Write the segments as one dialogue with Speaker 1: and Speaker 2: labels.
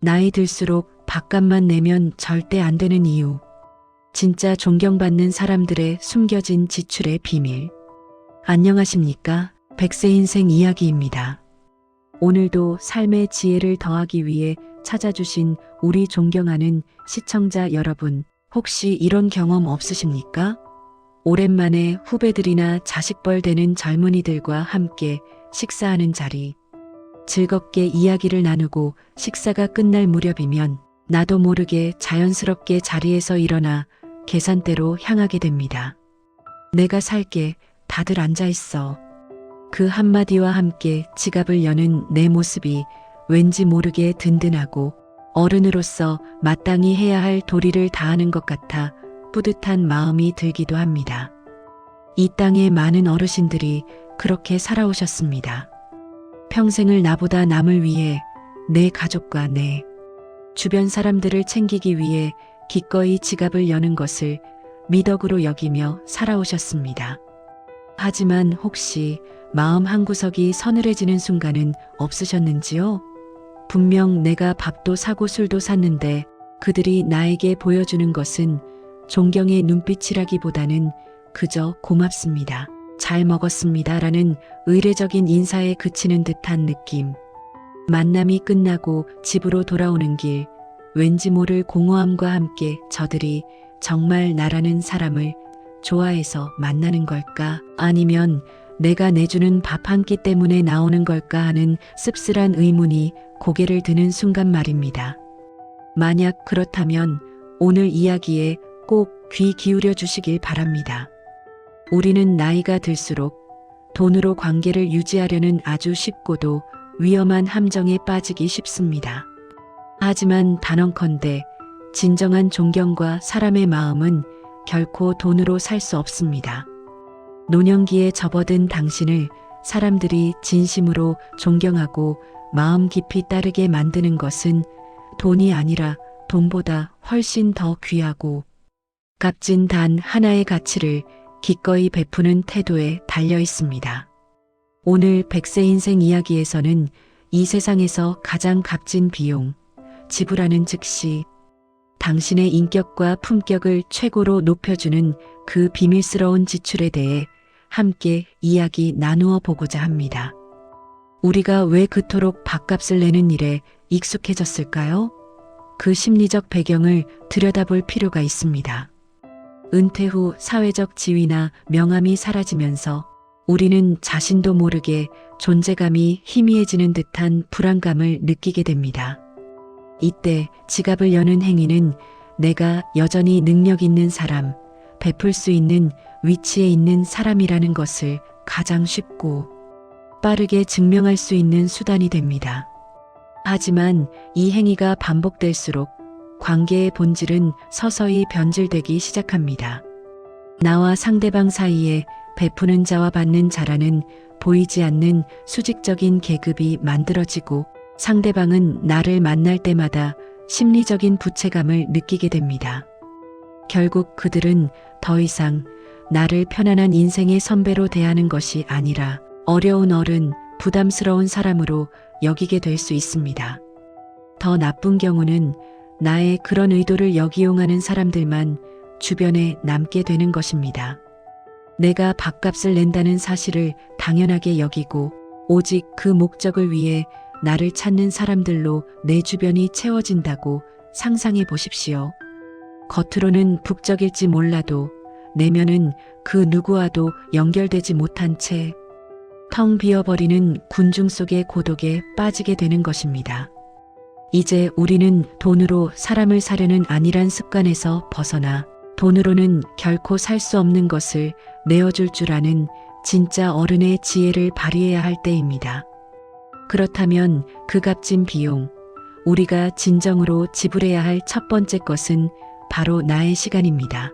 Speaker 1: 나이 들수록 밥값만 내면 절대 안 되는 이유. 진짜 존경받는 사람들의 숨겨진 지출의 비밀. 안녕하십니까? 백세 인생 이야기입니다. 오늘도 삶의 지혜를 더하기 위해 찾아주신 우리 존경하는 시청자 여러분, 혹시 이런 경험 없으십니까? 오랜만에 후배들이나 자식벌 되는 젊은이들과 함께 식사하는 자리. 즐겁게 이야기를 나누고 식사가 끝날 무렵이면 나도 모르게 자연스럽게 자리에서 일어나 계산대로 향하게 됩니다. 내가 살게, 다들 앉아 있어. 그 한마디와 함께 지갑을 여는 내 모습이 왠지 모르게 든든하고 어른으로서 마땅히 해야 할 도리를 다하는 것 같아 뿌듯한 마음이 들기도 합니다. 이 땅의 많은 어르신들이 그렇게 살아오셨습니다. 평생을 나보다 남을 위해, 내 가족과 내 주변 사람들을 챙기기 위해 기꺼이 지갑을 여는 것을 미덕으로 여기며 살아오셨습니다. 하지만 혹시 마음 한구석이 서늘해지는 순간은 없으셨는지요? 분명 내가 밥도 사고 술도 샀는데 그들이 나에게 보여주는 것은 존경의 눈빛이라기보다는 그저 고맙습니다, 잘 먹었습니다 라는 의례적인 인사에 그치는 듯한 느낌. 만남이 끝나고 집으로 돌아오는 길, 왠지 모를 공허함과 함께 저들이 정말 나라는 사람을 좋아해서 만나는 걸까? 아니면 내가 내주는 밥 한 끼 때문에 나오는 걸까 하는 씁쓸한 의문이 고개를 드는 순간 말입니다. 만약 그렇다면 오늘 이야기에 꼭 귀 기울여 주시길 바랍니다. 우리는 나이가 들수록 돈으로 관계를 유지하려는 아주 쉽고도 위험한 함정에 빠지기 쉽습니다. 하지만 단언컨대 진정한 존경과 사람의 마음은 결코 돈으로 살 수 없습니다. 노년기에 접어든 당신을 사람들이 진심으로 존경하고 마음 깊이 따르게 만드는 것은 돈이 아니라 돈보다 훨씬 더 귀하고 값진 단 하나의 가치를 기꺼이 베푸는 태도에 달려 있습니다. 오늘 백세 인생 이야기에서는 이 세상에서 가장 값진 비용, 지불하는 즉시 당신의 인격과 품격을 최고로 높여주는 그 비밀스러운 지출에 대해 함께 이야기 나누어 보고자 합니다. 우리가 왜 그토록 밥값을 내는 일에 익숙해졌을까요? 그 심리적 배경을 들여다볼 필요가 있습니다. 은퇴 후 사회적 지위나 명함이 사라지면서 우리는 자신도 모르게 존재감이 희미해지는 듯한 불안감을 느끼게 됩니다. 이때 지갑을 여는 행위는 내가 여전히 능력 있는 사람, 베풀 수 있는 위치에 있는 사람이라는 것을 가장 쉽고 빠르게 증명할 수 있는 수단이 됩니다. 하지만 이 행위가 반복될수록 관계의 본질은 서서히 변질되기 시작합니다. 나와 상대방 사이에 베푸는 자와 받는 자라는 보이지 않는 수직적인 계급이 만들어지고 상대방은 나를 만날 때마다 심리적인 부채감을 느끼게 됩니다. 결국 그들은 더 이상 나를 편안한 인생의 선배로 대하는 것이 아니라 어려운 어른, 부담스러운 사람으로 여기게 될 수 있습니다. 더 나쁜 경우는 나의 그런 의도를 역이용하는 사람들만 주변에 남게 되는 것입니다. 내가 밥값을 낸다는 사실을 당연하게 여기고 오직 그 목적을 위해 나를 찾는 사람들로 내 주변이 채워진다고 상상해 보십시오. 겉으로는 북적일지 몰라도 내면은 그 누구와도 연결되지 못한 채 텅 비어버리는 군중 속의 고독에 빠지게 되는 것입니다. 이제 우리는 돈으로 사람을 사려는 안일한 습관에서 벗어나 돈으로는 결코 살 수 없는 것을 내어줄 줄 아는 진짜 어른의 지혜를 발휘해야 할 때입니다. 그렇다면 그 값진 비용, 우리가 진정으로 지불해야 할 첫 번째 것은 바로 나의 시간입니다.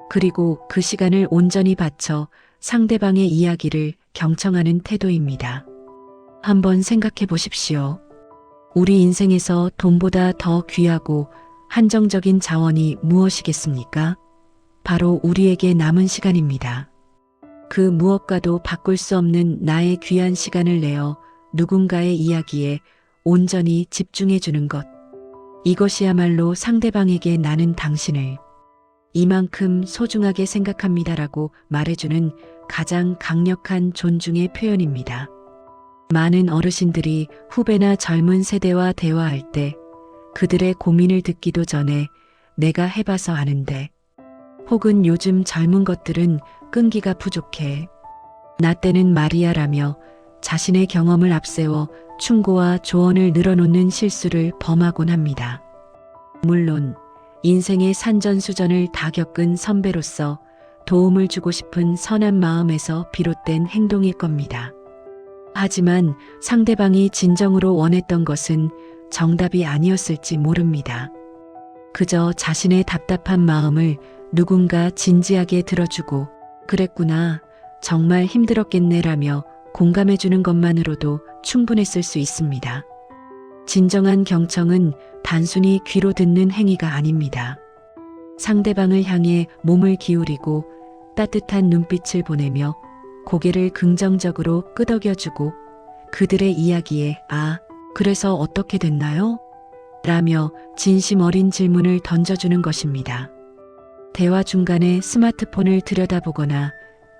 Speaker 1: 그리고 그 시간을 온전히 바쳐 상대방의 이야기를 경청하는 태도입니다. 한번 생각해 보십시오. 우리 인생에서 돈보다 더 귀하고 한정적인 자원이 무엇이겠습니까? 바로 우리에게 남은 시간입니다. 그 무엇과도 바꿀 수 없는 나의 귀한 시간을 내어 누군가의 이야기에 온전히 집중해 주는 것. 이것이야말로 상대방에게 나는 당신을 이만큼 소중하게 생각합니다라고 말해주는 가장 강력한 존중의 표현입니다. 많은 어르신들이 후배나 젊은 세대와 대화할 때 그들의 고민을 듣기도 전에 내가 해봐서 아는데, 혹은 요즘 젊은 것들은 끈기가 부족해, 나 때는 말이야라며 자신의 경험을 앞세워 충고와 조언을 늘어놓는 실수를 범하곤 합니다. 물론 인생의 산전수전을 다 겪은 선배로서 도움을 주고 싶은 선한 마음에서 비롯된 행동일 겁니다. 하지만 상대방이 진정으로 원했던 것은 정답이 아니었을지 모릅니다. 그저 자신의 답답한 마음을 누군가 진지하게 들어주고 그랬구나, 정말 힘들었겠네라며 공감해주는 것만으로도 충분했을 수 있습니다. 진정한 경청은 단순히 귀로 듣는 행위가 아닙니다. 상대방을 향해 몸을 기울이고 따뜻한 눈빛을 보내며 고개를 긍정적으로 끄덕여주고 그들의 이야기에 "아, 그래서 어떻게 됐나요?" 라며 진심 어린 질문을 던져주는 것입니다. 대화 중간에 스마트폰을 들여다보거나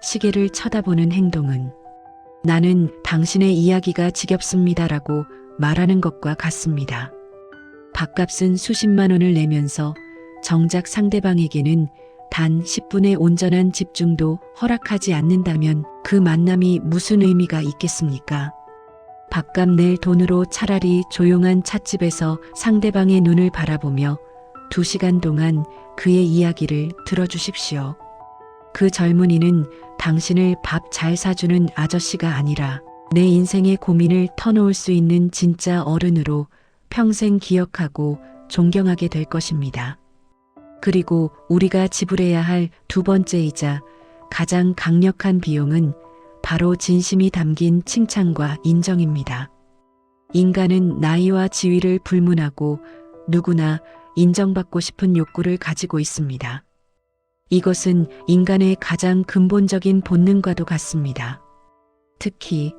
Speaker 1: 시계를 쳐다보는 행동은 "나는 당신의 이야기가 지겹습니다라고 말하는 것과 같습니다. 밥값은 수십만 원을 내면서 정작 상대방에게는 단 10분의 온전한 집중도 허락하지 않는다면 그 만남이 무슨 의미가 있겠습니까? 밥값 낼 돈으로 차라리 조용한 찻집에서 상대방의 눈을 바라보며 2시간 동안 그의 이야기를 들어주십시오. 그 젊은이는 당신을 밥 잘 사주는 아저씨가 아니라 내 인생의 고민을 터놓을 수 있는 진짜 어른으로 평생 기억하고 존경하게 될 것입니다. 그리고 우리가 지불해야 할 두 번째이자 가장 강력한 비용은 바로 진심이 담긴 칭찬과 인정입니다. 인간은 나이와 지위를 불문하고 누구나 인정받고 싶은 욕구를 가지고 있습니다. 이것은 인간의 가장 근본적인 본능과도 같습니다. 특히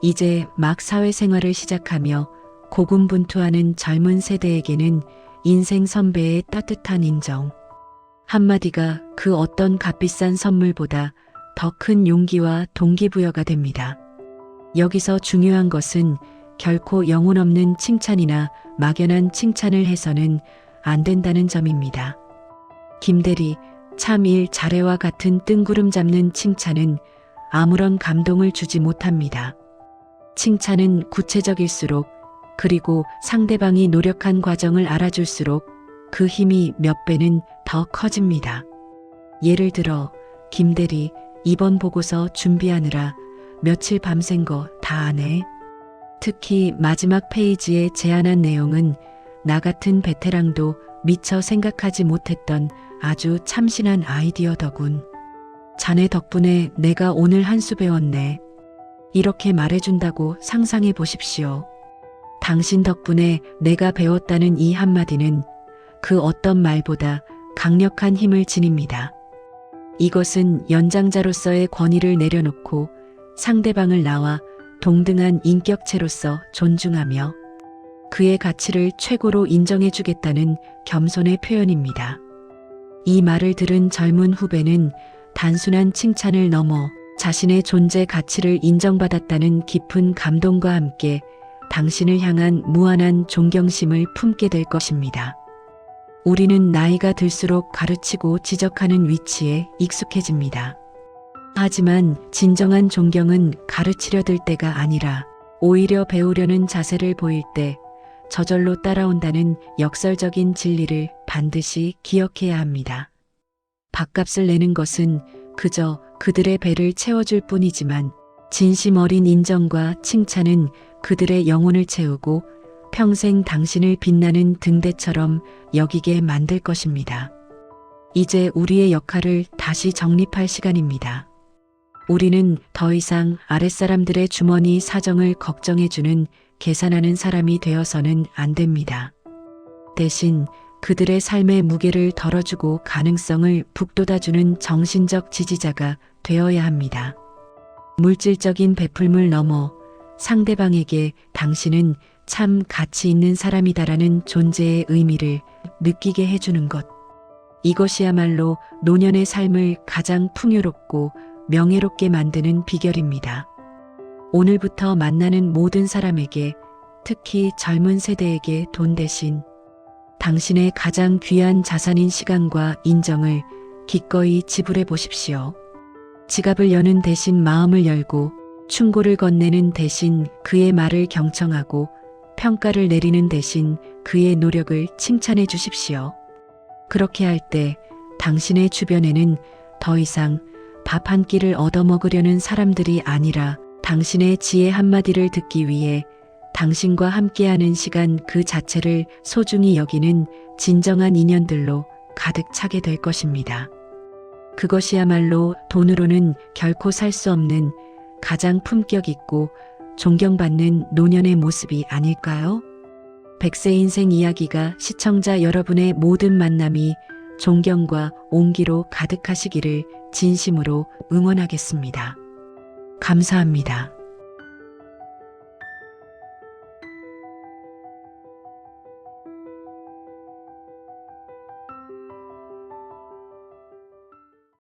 Speaker 1: 이제 막 사회생활을 시작하며 고군분투하는 젊은 세대에게는 인생 선배의 따뜻한 인정 한마디가 그 어떤 값비싼 선물보다 더 큰 용기와 동기부여가 됩니다. 여기서 중요한 것은 결코 영혼 없는 칭찬이나 막연한 칭찬을 해서는 안 된다는 점입니다. 김대리, 참 일 잘해와 같은 뜬구름 잡는 칭찬은 아무런 감동을 주지 못합니다. 칭찬은 구체적일수록, 그리고 상대방이 노력한 과정을 알아줄수록 그 힘이 몇 배는 더 커집니다. 예를 들어, 김대리, 이번 보고서 준비하느라 며칠 밤샌 거 다 아네. 특히 마지막 페이지에 제안한 내용은 나 같은 베테랑도 미처 생각하지 못했던 아주 참신한 아이디어더군. 자네 덕분에 내가 오늘 한 수 배웠네. 이렇게 말해준다고 상상해 보십시오. 당신 덕분에 내가 배웠다는 이 한마디는 그 어떤 말보다 강력한 힘을 지닙니다. 이것은 연장자로서의 권위를 내려놓고 상대방을 나와 동등한 인격체로서 존중하며 그의 가치를 최고로 인정해주겠다는 겸손의 표현입니다. 이 말을 들은 젊은 후배는 단순한 칭찬을 넘어 자신의 존재 가치를 인정받았다는 깊은 감동과 함께 당신을 향한 무한한 존경심을 품게 될 것입니다. 우리는 나이가 들수록 가르치고 지적하는 위치에 익숙해집니다. 하지만 진정한 존경은 가르치려 들 때가 아니라 오히려 배우려는 자세를 보일 때 저절로 따라온다는 역설적인 진리를 반드시 기억해야 합니다. 밥값을 내는 것은 그저 그들의 배를 채워줄 뿐이지만 진심 어린 인정과 칭찬은 그들의 영혼을 채우고 평생 당신을 빛나는 등대처럼 여기게 만들 것입니다. 이제 우리의 역할을 다시 정립할 시간입니다. 우리는 더 이상 아랫사람들의 주머니 사정을 걱정해주는 계산하는 사람이 되어서는 안 됩니다. 대신 그들의 삶의 무게를 덜어주고 가능성을 북돋아주는 정신적 지지자가 되어야 합니다. 물질적인 베풀물 넘어 상대방에게 당신은 참 가치 있는 사람이다라는 존재의 의미를 느끼게 해주는 것. 이것이야말로 노년의 삶을 가장 풍요롭고 명예롭게 만드는 비결입니다. 오늘부터 만나는 모든 사람에게, 특히 젊은 세대에게 돈 대신 당신의 가장 귀한 자산인 시간과 인정을 기꺼이 지불해 보십시오. 지갑을 여는 대신 마음을 열고, 충고를 건네는 대신 그의 말을 경청하고, 평가를 내리는 대신 그의 노력을 칭찬해 주십시오. 그렇게 할 때 당신의 주변에는 더 이상 밥 한 끼를 얻어먹으려는 사람들이 아니라 당신의 지혜 한마디를 듣기 위해 당신과 함께하는 시간 그 자체를 소중히 여기는 진정한 인연들로 가득 차게 될 것입니다. 그것이야말로 돈으로는 결코 살 수 없는 가장 품격 있고 존경받는 노년의 모습이 아닐까요? 100세 인생 이야기가 시청자 여러분의 모든 만남이 존경과 온기로 가득하시기를 진심으로 응원하겠습니다. 감사합니다.